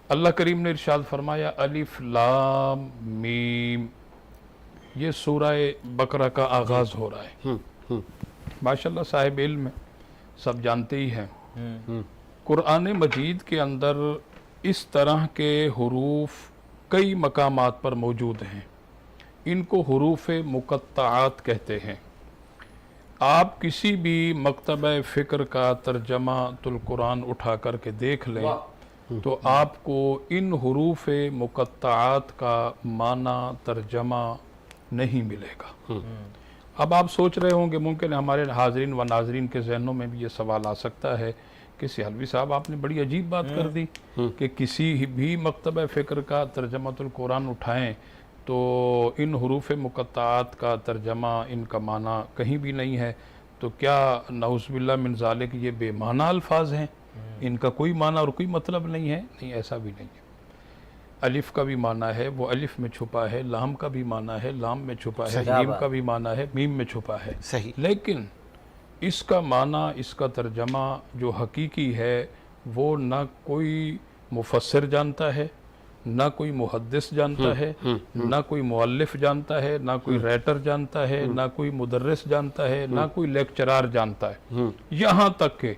اللہ کریم نے ارشاد فرمایا الف لام میم، یہ سورہ بقرہ کا آغاز ہو رہا ہے۔ ماشاءاللہ صاحب علم ہے، سب جانتے ہی ہیں۔ قرآن مجید کے اندر اس طرح کے حروف کئی مقامات پر موجود ہیں، ان کو حروف مقطعات کہتے ہیں۔ آپ کسی بھی مکتبہ فکر کا ترجمہ القرآن اٹھا کر کے دیکھ لیں تو آپ کو ان حروف مقطعات کا معنی ترجمہ نہیں ملے گا۔ اب آپ سوچ رہے ہوں کہ ممکن ہمارے حاضرین و ناظرین کے ذہنوں میں بھی یہ سوال آ سکتا ہے کہ سہلوی صاحب آپ نے بڑی عجیب بات کر دی کہ کسی بھی مکتبہ فکر کا ترجمہ القرآن اٹھائیں تو ان حروف مقطعات کا ترجمہ، ان کا معنی کہیں بھی نہیں ہے، تو کیا نعوذ باللہ من ذالک یہ بے معنی الفاظ ہیں، ان کا کوئی معنی اور کوئی مطلب نہیں ہے؟ نہیں، ایسا بھی نہیں ہے۔ الف کا بھی معنی ہے، وہ الف میں چھپا ہے، لام کا بھی معنی ہے، لام میں چھپا ہے، میم کا بھی معنی ہے، میم میں چھپا ہے۔ لیکن اس کا معنی، اس کا ترجمہ جو حقیقی ہے وہ نہ کوئی مفسر جانتا ہے، نہ کوئی محدث جانتا ہے، نہ کوئی مؤلف جانتا ہے، نہ کوئی رائٹر جانتا ہے، نہ کوئی مدرس جانتا ہے، نہ کوئی لیکچرار جانتا ہے۔ یہاں تک کہ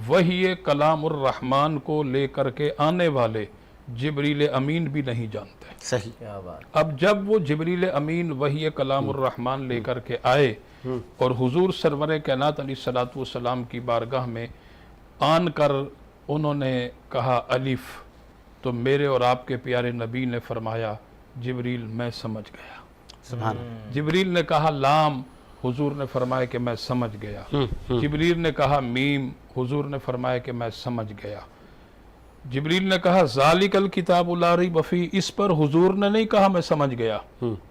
وحی کلام الرحمن کو لے کر کے آنے والے جبریل امین بھی نہیں جانتے۔ صحیح۔ اب جب وہ جبریل امین وحی کلام الرحمن لے کر کے آئے اور حضور سرور کائنات علیہ السلام کی بارگاہ میں آن کر انہوں نے کہا الف، تو میرے اور آپ کے پیارے نبی نے فرمایا جبریل میں سمجھ گیا۔ سبحان اللہ۔ جبریل نے کہا لام، حضور نے فرمایا کہ میں سمجھ گیا۔ جبریل نے کہا میم، حضور نے فرمایا کہ میں سمجھ گیا۔ جبریل نے کہا ذالک الکتاب لا ریب فیہ، اس پر حضور نے نہیں کہا میں سمجھ گیا،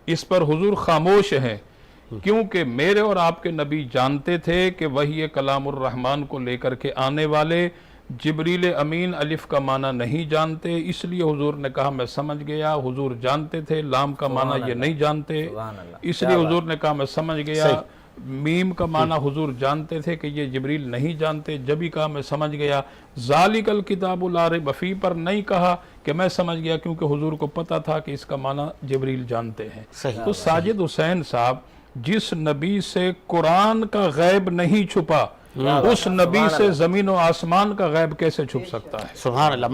اس پر حضور خاموش ہیں، کیونکہ میرے اور آپ کے نبی جانتے تھے کہ وحی کلام الرحمن کو لے کر کے آنے والے جبریل امین الف کا معنی نہیں جانتے، اس لیے حضور نے کہا میں سمجھ گیا۔ حضور جانتے تھے لام کا معنی یہ نہیں جانتے، اس لیے حضور نے کہا میں سمجھ گیا۔ میم کا معنی حضور جانتے تھے کہ یہ جبریل نہیں جانتے، جب ہی کہا میں سمجھ گیا۔ ذالک الکتاب لا ریب فیہ پر نہیں کہا کہ میں سمجھ گیا، کیونکہ حضور کو پتا تھا کہ اس کا معنی جبریل جانتے ہیں۔ تو ساجد حسین صاحب، جس نبی سے قرآن کا غیب نہیں چھپا، اس نبی سے زمین و آسمان کا غیب کیسے چھپ سکتا ہے؟ سبحان اللہ۔